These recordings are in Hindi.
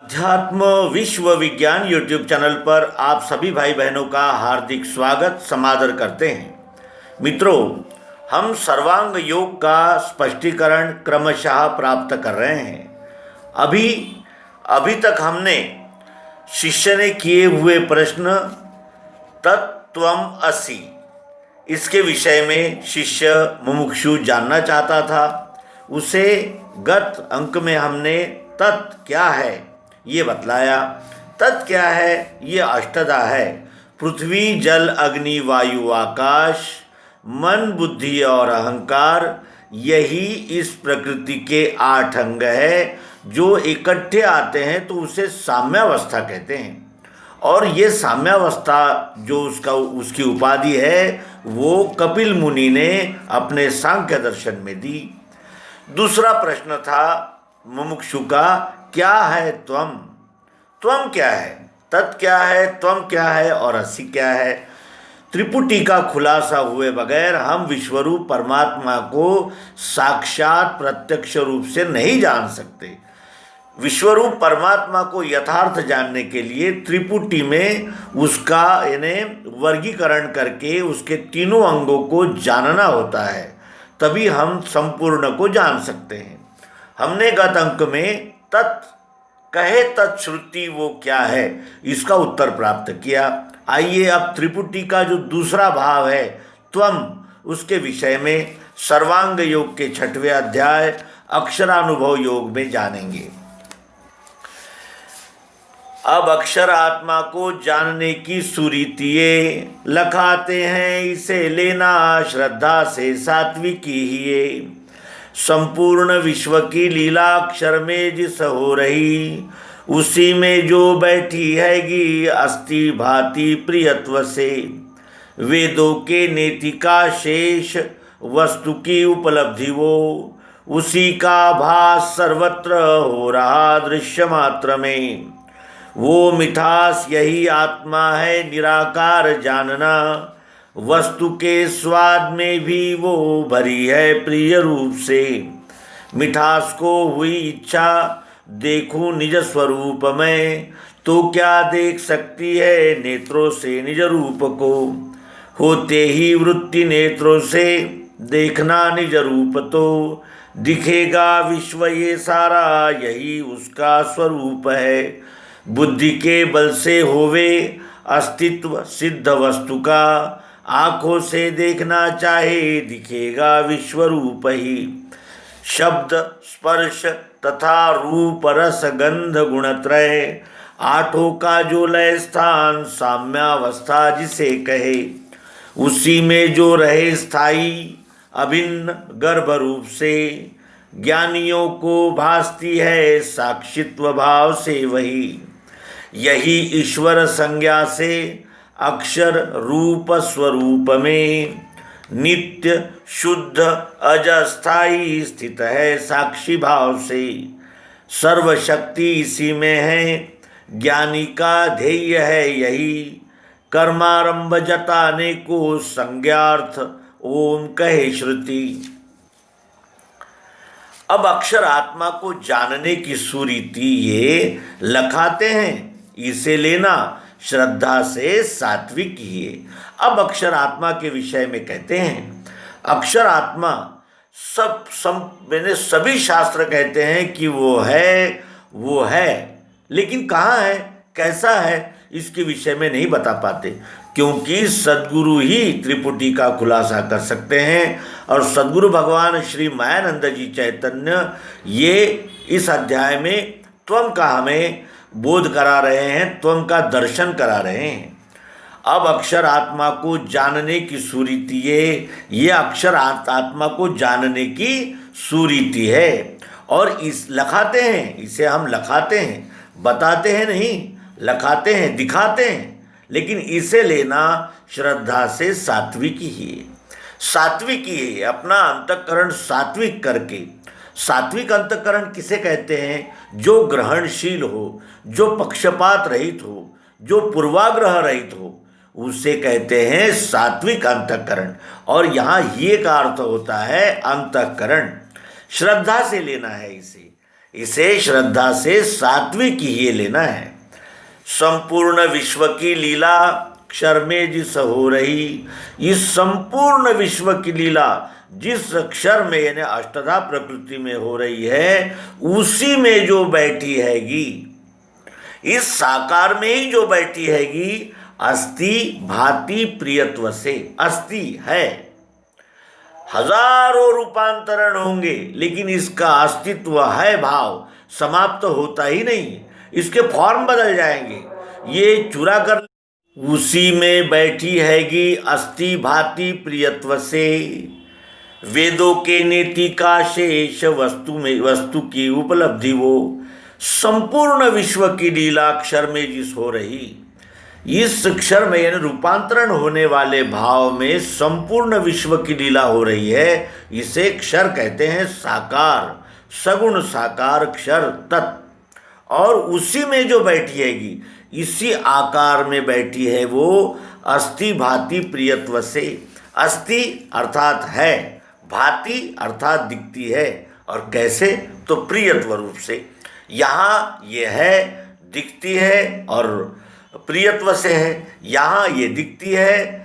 अध्यात्म विश्व विज्ञान यूट्यूब चैनल पर आप सभी भाई बहनों का हार्दिक स्वागत समादर करते हैं। मित्रों, हम सर्वांग योग का स्पष्टीकरण क्रमशः प्राप्त कर रहे हैं। अभी तक हमने शिष्य ने किए हुए प्रश्न तत्त्वम् असि, इसके विषय में शिष्य मुमुक्षु जानना चाहता था। उसे गत अंक में हमने तत् क्या है ये बतलाया। तत् क्या है? ये अष्टधा है। पृथ्वी, जल, अग्नि, वायु, आकाश, मन, बुद्धि और अहंकार, यही इस प्रकृति के 8 अंग है। जो इकट्ठे आते हैं तो उसे साम्यावस्था कहते हैं। और ये साम्यावस्था जो उसकी उपाधि है वो कपिल मुनि ने अपने सांख्य दर्शन में दी। दूसरा प्रश्न था मुमुक्षु का, क्या है त्वम? त्वम क्या है? तत् क्या है? त्वम क्या है? और असि क्या है? त्रिपुटी का खुलासा हुए बगैर हम विश्वरूप परमात्मा को साक्षात प्रत्यक्ष रूप से नहीं जान सकते। विश्वरूप परमात्मा को यथार्थ जानने के लिए त्रिपुटी में उसका यानी वर्गीकरण करके उसके तीनों अंगों को जानना होता है, तभी हम संपूर्ण को जान सकते हैं। हमने गत अंक में तत् कहे तत्श्रुति वो क्या है इसका उत्तर प्राप्त किया। आइए अब त्रिपुटी का जो दूसरा भाव है त्वम, उसके विषय में सर्वांग योग के 6वें अध्याय अक्षरानुभव योग में जानेंगे। अब अक्षर आत्मा को जानने की सुरीतिये लखाते हैं, इसे लेना श्रद्धा से सात्विकी ही है। संपूर्ण विश्व की लीला अक्षर में जिस हो रही, उसी में जो बैठी हैगी अस्ति भांति प्रियत्व से। वेदों के नेति का शेष वस्तु की उपलब्धि वो, उसी का भास सर्वत्र हो रहा दृश्य मात्र में। वो मिठास यही आत्मा है निराकार जानना, वस्तु के स्वाद में भी वो भरी है प्रिय रूप से। मिठास को हुई इच्छा देखूं निज स्वरूप में, तो क्या देख सकती है नेत्रों से निज रूप को। होते ही वृत्ति नेत्रों से देखना निज रूप, तो दिखेगा विश्व ये सारा यही उसका स्वरूप है। बुद्धि के बल से होवे अस्तित्व सिद्ध वस्तु का, आँखों से देखना चाहे दिखेगा विश्व रूप ही। शब्द, स्पर्श तथा रूप, रस, गंध, गुणत्रय, 8 का जो लय स्थान साम्यावस्था जिसे कहे, उसी में जो रहे स्थायी अभिन्न गर्भ रूप से। ज्ञानियों को भासती है साक्षित्व भाव से वही, यही ईश्वर संज्ञा से अक्षर रूप स्वरूप में नित्य शुद्ध अजस्थाई स्थित है साक्षी भाव से। सर्वशक्ति इसी में है, ज्ञानी का ध्येय है यही। कर्मारंभ जताने को संज्ञार्थ ओम कहे श्रुति। अब अक्षर आत्मा को जानने की सुरीति ये लखाते हैं, इसे लेना श्रद्धा से सात्विक ही है। अब अक्षर आत्मा के विषय में कहते हैं, अक्षर आत्मा मैंने सभी शास्त्र कहते हैं कि वो है, लेकिन कहाँ है, कैसा है, इसके विषय में नहीं बता पाते, क्योंकि सद्गुरु ही त्रिपुटी का खुलासा कर सकते हैं। और सद्गुरु भगवान श्री मायानंद जी चैतन्य ये इस अध्याय में त्वम का हमें बोध करा रहे हैं, त्वम का दर्शन करा रहे हैं। अब अक्षर आत्मा को जानने की सुरीति ये अक्षर आत्मा को जानने की सुरीति है। और इस लखाते हैं, इसे हम लखाते हैं, बताते हैं नहीं, लखाते हैं, दिखाते हैं, लेकिन इसे लेना श्रद्धा से सात्विकी ही है। सात्विकी है, अपना अंतःकरण सात्विक करके। सात्विक अंतःकरण किसे कहते हैं? जो ग्रहणशील हो, जो पक्षपात रहित हो, जो पूर्वाग्रह रहित हो, उसे कहते हैं सात्विक अंतःकरण। और यहाँ ये का अर्थ होता है अंतःकरण। श्रद्धा से लेना है इसे, इसे श्रद्धा से सात्विक ही लेना है। संपूर्ण विश्व की लीला अक्षर में जिस हो रही, इस संपूर्ण विश्व की लीला जिस अक्षर में यानी अष्टधा प्रकृति में हो रही है, उसी में जो बैठी हैगी, इस साकार में ही जो बैठी हैगी, अस्ति भाति प्रियत्व से। अस्ति है, हजारों रूपांतरण होंगे, लेकिन इसका अस्तित्व है भाव समाप्त होता ही नहीं, इसके फॉर्म बदल जाएंगे, ये चुरा कर। उसी में बैठी हैगी अस्ति भाति प्रियत्व से, वेदों के नीति का शेष वस्तु की उपलब्धि वो, संपूर्ण विश्व की लीला अक्षर में जिस हो रही, इस अक्षर में यानी रूपांतरण होने वाले भाव में संपूर्ण विश्व की लीला हो रही है, इसे अक्षर कहते हैं। साकार, सगुण साकार अक्षर तत्व, और उसी में जो बैठी हैगी, इसी आकार में बैठी है वो अस्ति भाति प्रियत्व से। अस्ति अर्थात है, भाति अर्थात दिखती है, और कैसे, तो प्रियत्व रूप से। यहाँ ये है, दिखती है और प्रियत्व से है। यहाँ ये दिखती है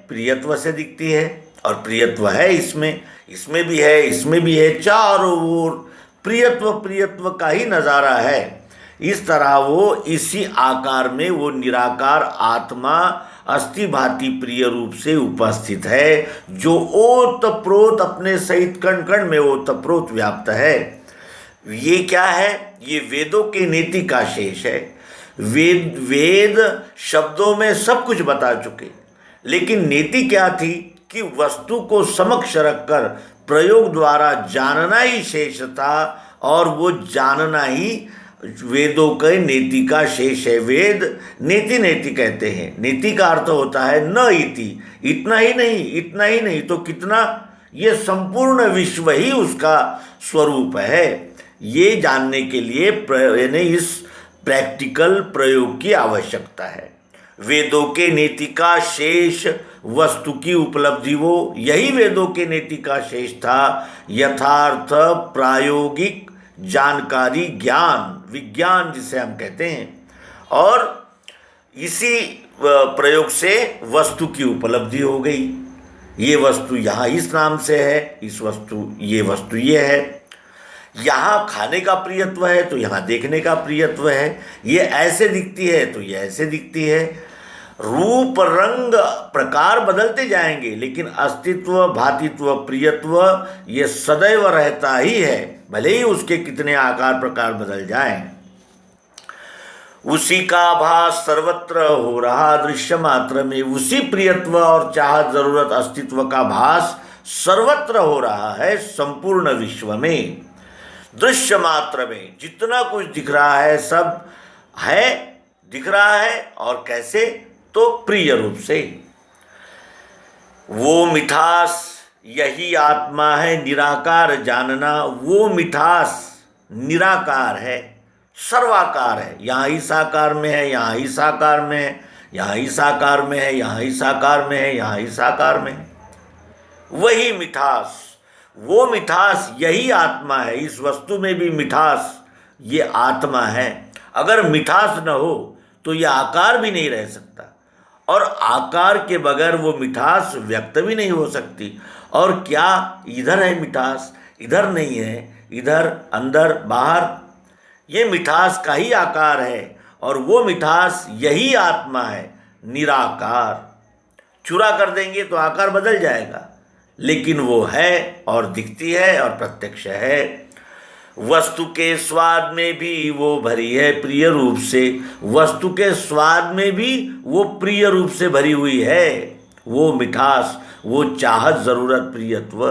प्रियत्व से दिखती है, और प्रियत्व है इसमें, इसमें भी है, इसमें भी है, चारों ओर प्रियत्व का ही नज़ारा है। इस तरह वो इसी आकार में वो निराकार आत्मा अस्ति भाति प्रिय रूप से उपस्थित है, जो ओतप्रोत अपने सहित कण कण में ओतप्रोत व्याप्त है। ये क्या है? ये वेदों के नीति का शेष है। वेद शब्दों में सब कुछ बता चुके, लेकिन नीति क्या थी कि वस्तु को समक्ष रखकर प्रयोग द्वारा जानना ही शेष था, और वो जानना ही वेदों के नीति का शेष है। वेद नीति कहते हैं। नीति का अर्थ होता है न इति, इतना ही नहीं, इतना ही नहीं तो कितना, ये संपूर्ण विश्व ही उसका स्वरूप है। ये जानने के लिए यानी इस प्रैक्टिकल प्रयोग की आवश्यकता है। वेदों के नीति का शेष वस्तु की उपलब्धि वो, यही वेदों के नीति का शेष था। यथार्थ प्रायोगिक जानकारी, ज्ञान, विज्ञान जिसे हम कहते हैं, और इसी प्रयोग से वस्तु की उपलब्धि हो गई। ये वस्तु यहाँ इस नाम से है, ये वस्तु ये है। यहाँ खाने का प्रियत्व है तो यहाँ देखने का प्रियत्व है। ये ऐसे दिखती है तो ये ऐसे दिखती है। रूप रंग प्रकार बदलते जाएंगे, लेकिन अस्तित्व भातित्व प्रियत्व ये सदैव रहता ही है, भले ही उसके कितने आकार प्रकार बदल जाएं। उसी का भास सर्वत्र हो रहा दृश्य मात्र में। उसी प्रियत्व और चाहत जरूरत अस्तित्व का भास सर्वत्र हो रहा है, संपूर्ण विश्व में। दृश्य मात्र में जितना कुछ दिख रहा है सब है, दिख रहा है, और कैसे, तो प्रिय रूप से। वो मिठास यही आत्मा है, निराकार जानना। वो मिठास निराकार है, सर्वाकार है। यहाँ ही साकार में है, यहाँ ही साकार में है, यहाँ ही साकार में है, यहाँ ही साकार में है, यहाँ ही साकार में है। वही मिठास, वो मिठास यही आत्मा है। इस वस्तु में भी मिठास ये आत्मा है। अगर मिठास न हो तो ये आकार भी नहीं रह सकता, और आकार के बगैर वो मिठास व्यक्त भी नहीं हो सकती। और क्या इधर है मिठास, इधर नहीं है, इधर अंदर बाहर, ये मिठास का ही आकार है, और वो मिठास यही आत्मा है, निराकार। चुरा कर देंगे तो आकार बदल जाएगा, लेकिन वो है और दिखती है और प्रत्यक्ष है। वस्तु के स्वाद में भी वो भरी है प्रिय रूप से। वस्तु के स्वाद में भी वो प्रिय रूप से भरी हुई है। वो मिठास, वो चाहत, जरूरत, प्रियत्व।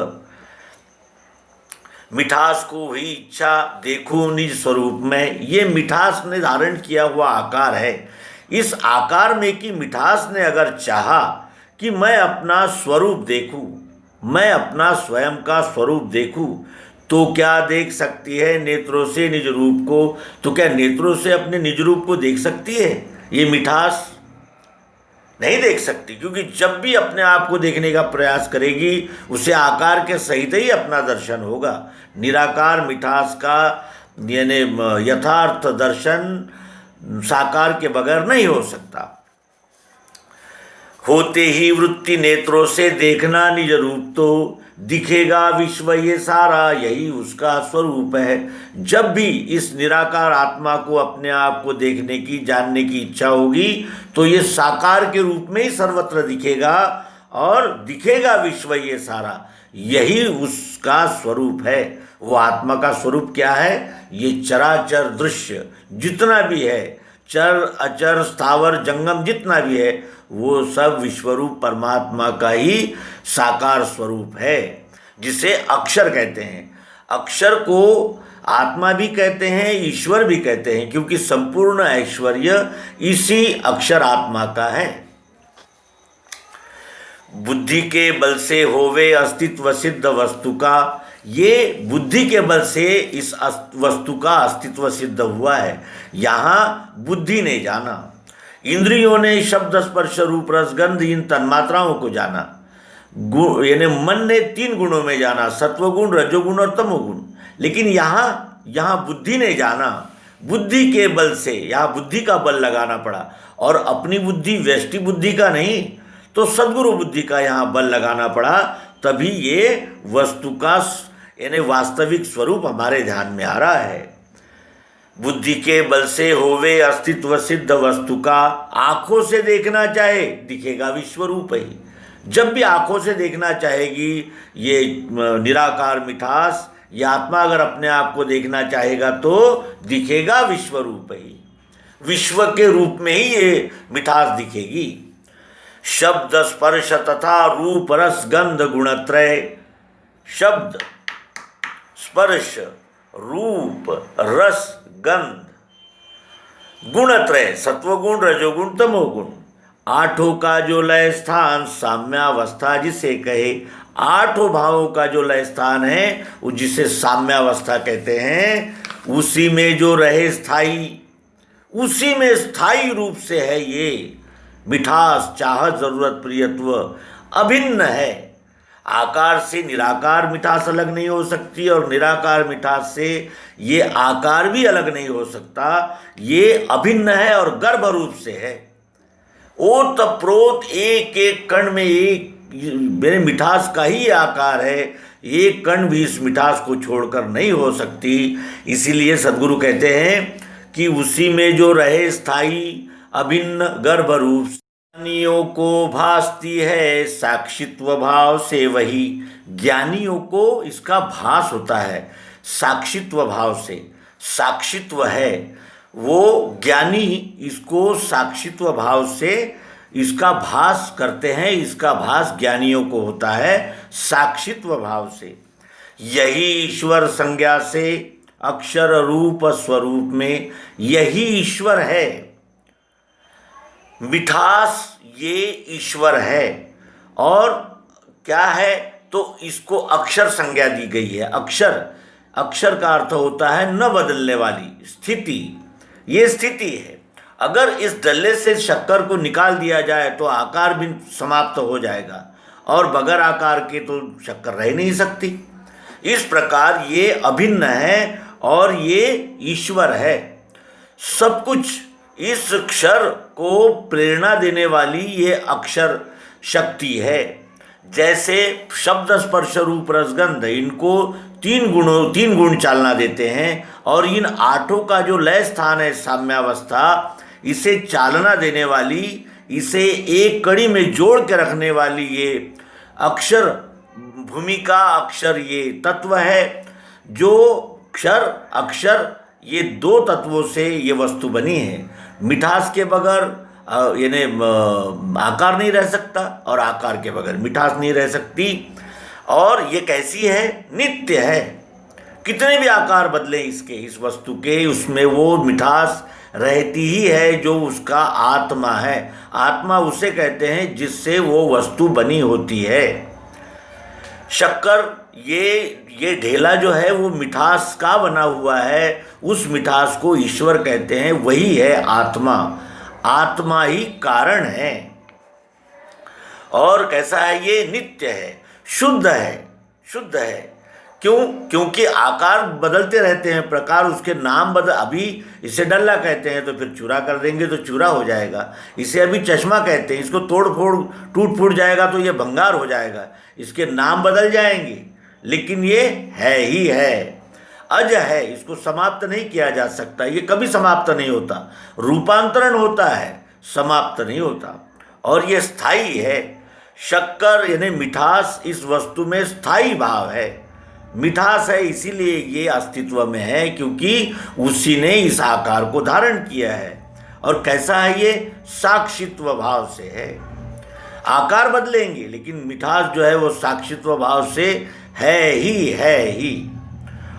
मिठास को ही इच्छा देखूं निज स्वरूप में, ये मिठास ने धारण किया हुआ आकार है। इस आकार में कि मिठास ने अगर चाहा कि मैं अपना स्वरूप देखूं, मैं अपना स्वयं का स्वरूप देखूं, तो क्या देख सकती है नेत्रों से निज रूप को? तो क्या नेत्रों से अपने निज रूप को देख सकती है ये मिठास? नहीं देख सकती, क्योंकि जब भी अपने आप को देखने का प्रयास करेगी, उसे आकार के सहित ही अपना दर्शन होगा। निराकार मिठास का यानी यथार्थ दर्शन साकार के बगैर नहीं हो सकता। होते ही वृत्ति नेत्रों से देखना निज रूप तो दिखेगा विश्व ये सारा, यही उसका स्वरूप है। जब भी इस निराकार आत्मा को अपने आप को देखने की जानने की इच्छा होगी तो ये साकार के रूप में ही सर्वत्र दिखेगा और दिखेगा विश्व ये सारा, यही उसका स्वरूप है। वो आत्मा का स्वरूप क्या है? ये चराचर दृश्य जितना भी है, चर अचर स्थावर जंगम जितना भी है, वो सब विश्वरूप परमात्मा का ही साकार स्वरूप है, जिसे अक्षर कहते हैं। अक्षर को आत्मा भी कहते हैं, ईश्वर भी कहते हैं, क्योंकि संपूर्ण ऐश्वर्य इसी अक्षर आत्मा का है। बुद्धि के बल से होवे अस्तित्व सिद्ध वस्तु का, ये बुद्धि के बल से इस वस्तु का अस्तित्व सिद्ध हुआ है। यहाँ बुद्धि ने जाना, इंद्रियों ने शब्द स्पर्श रूप रस गंध इन तन्मात्राओं को जाना, यानी मन ने 3 गुणों में जाना, सत्वगुण रजोगुण और तमोगुण। लेकिन यहाँ बुद्धि ने जाना, बुद्धि के बल से, यहाँ बुद्धि का बल लगाना पड़ा, और अपनी बुद्धि व्यष्टि बुद्धि का नहीं तो सद्गुरु बुद्धि का यहाँ बल लगाना पड़ा, तभी ये वस्तु का यानी वास्तविक स्वरूप हमारे ध्यान में आ रहा है। बुद्धि के बल से होवे अस्तित्व सिद्ध वस्तु का, आंखों से देखना चाहे दिखेगा विश्वरूप ही। जब भी आंखों से देखना चाहेगी ये निराकार मिठास, ये आत्मा अगर अपने आप को देखना चाहेगा तो दिखेगा विश्वरूप ही, विश्व के रूप में ही ये मिठास दिखेगी। शब्द स्पर्श तथा रूप रस गंध गुणत्रय, शब्द स्पर्श रूप रस गंध गुणत्रय, सत्वगुण रजोगुण तमोगुण, आठों का जो लय स्थान साम्यावस्था जिसे कहे। 8 भावों का जो लय स्थान है वो जिसे साम्यावस्था कहते हैं, उसी में जो रहे स्थाई, उसी में स्थाई रूप से है ये मिठास, चाहत, जरूरत, प्रियत्व अभिन्न है। आकार से निराकार मिठास अलग नहीं हो सकती और निराकार मिठास से ये आकार भी अलग नहीं हो सकता। ये अभिन्न है और गर्भ रूप से है। ओत प्रोत एक एक कण में एक मेरे मिठास का ही आकार है, एक कण भी इस मिठास को छोड़कर नहीं हो सकती। इसीलिए सद्गुरु कहते हैं कि उसी में जो रहे स्थाई अभिन्न गर्भ रूप, ज्ञानियों को भासती है साक्षित्व भाव से वही। ज्ञानियों को इसका भास होता है साक्षित्व भाव से, साक्षित्व है वो ज्ञानी इसको साक्षित्व भाव से इसका भास करते हैं। इसका भास ज्ञानियों को होता है साक्षित्व भाव से। यही ईश्वर संज्ञा से अक्षर रूप स्वरूप में यही ईश्वर है। मिठास ये ईश्वर है और क्या है तो इसको अक्षर संज्ञा दी गई है। अक्षर, अक्षर का अर्थ होता है न बदलने वाली स्थिति, ये स्थिति है। अगर इस डल्ले से शक्कर को निकाल दिया जाए तो आकार भी समाप्त हो जाएगा और बगैर आकार के तो शक्कर रह नहीं सकती। इस प्रकार ये अभिन्न है और ये ईश्वर है। सब कुछ इस क्षर को प्रेरणा देने वाली ये अक्षर शक्ति है। जैसे शब्द स्पर्श रूप रसगंध, इनको 3 गुण चालना देते हैं और इन 8 का जो लय स्थान है साम्यावस्था, इसे चालना देने वाली, इसे एक कड़ी में जोड़ के रखने वाली ये अक्षर भूमिका, अक्षर ये तत्व है। जो क्षर अक्षर ये 2 तत्वों से ये वस्तु बनी है। मिठास के बगैर यानी आकार नहीं रह सकता और आकार के बगैर मिठास नहीं रह सकती। और ये कैसी है? नित्य है। कितने भी आकार बदले इसके, इस वस्तु के, उसमें वो मिठास रहती ही है जो उसका आत्मा है। आत्मा उसे कहते हैं जिससे वो वस्तु बनी होती है। शक्कर ये ढेला जो है वो मिठास का बना हुआ है, उस मिठास को ईश्वर कहते हैं, वही है आत्मा। आत्मा ही कारण है। और कैसा है? ये नित्य है, शुद्ध है, शुद्ध है। क्यों? क्योंकि आकार बदलते रहते हैं, प्रकार उसके नाम बदल, अभी इसे डल्ला कहते हैं तो फिर चूरा कर देंगे तो चूरा हो जाएगा। इसे अभी चश्मा कहते हैं, इसको तोड़ फोड़ टूट फूट जाएगा तो ये भंगार हो जाएगा। इसके नाम बदल जाएंगे लेकिन ये है ही है, अज है, इसको समाप्त नहीं किया जा सकता, ये कभी समाप्त नहीं होता। रूपांतरण होता है, समाप्त नहीं होता, और ये स्थायी है। शक्कर यानी मिठास इस वस्तु में स्थायी भाव है। मिठास है इसीलिए ये अस्तित्व में है, क्योंकि उसी ने इस आकार को धारण किया है। और कैसा है ये? साक्षित्व भाव से है। आकार बदलेंगे लेकिन मिठास जो है वो साक्षित्व भाव से है ही।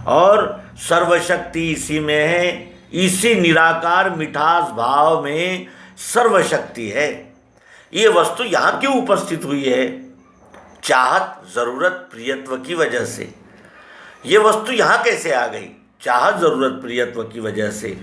और सर्वशक्ति इसी में है, इसी निराकार मिठास भाव में सर्वशक्ति है। ये वस्तु यहाँ क्यों उपस्थित हुई है? चाहत, जरूरत, प्रियत्व की वजह से। ये वस्तु यहाँ कैसे आ गई? चाहत, जरूरत, प्रियत्व की वजह से।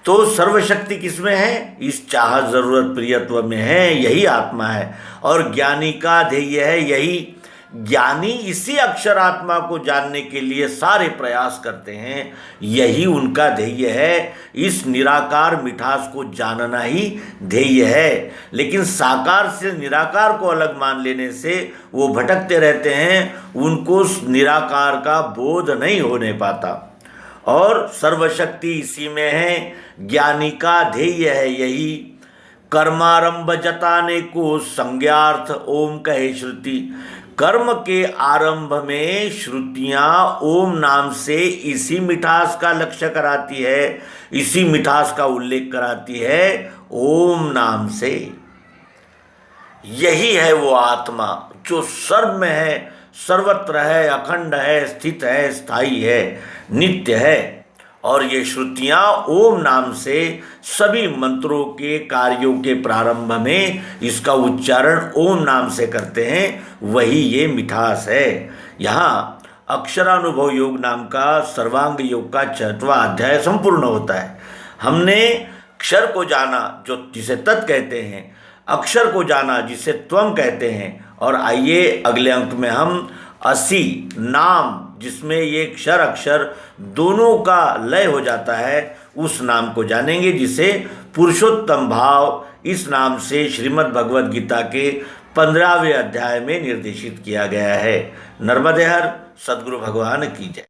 तो सर्वशक्ति किसमें है? इस चाहत, जरूरत, प्रियत्व में है, यही आत्मा है। और ज्ञानी का ध्येय है यही। ज्ञानी इसी अक्षर आत्मा को जानने के लिए सारे प्रयास करते हैं, यही उनका ध्येय है। इस निराकार मिठास को जानना ही ध्येय है। लेकिन साकार से निराकार को अलग मान लेने से वो भटकते रहते हैं, उनको निराकार का बोध नहीं होने पाता। और सर्वशक्ति इसी में है, ज्ञानी का ध्येय है यही। कर्मारंभ जताने को संज्ञार्थ ओम कहे श्रुति। कर्म के आरंभ में श्रुतियाँ ओम नाम से इसी मिठास का लक्ष्य कराती है, इसी मिठास का उल्लेख कराती है ओम नाम से। यही है वो आत्मा जो सर्व में है, सर्वत्र है, अखंड है, स्थित है, स्थायी है, नित्य है। और ये श्रुतियाँ ओम नाम से सभी मंत्रों के कार्यों के प्रारंभ में इसका उच्चारण ओम नाम से करते हैं, वही ये मिठास है। यहाँ अक्षरानुभव योग नाम का सर्वांग योग का 6वां अध्याय संपूर्ण होता है। हमने क्षर को जाना, जो जिसे तत् कहते हैं, अक्षर को जाना जिसे त्वम कहते हैं। और आइए अगले अंक में हम 80 नाम, जिसमें ये क्षर अक्षर दोनों का लय हो जाता है, उस नाम को जानेंगे, जिसे पुरुषोत्तम भाव इस नाम से श्रीमद् भगवद गीता के 15वें अध्याय में निर्देशित किया गया है। नर्मदे हर, सद्गुरु भगवान की जय।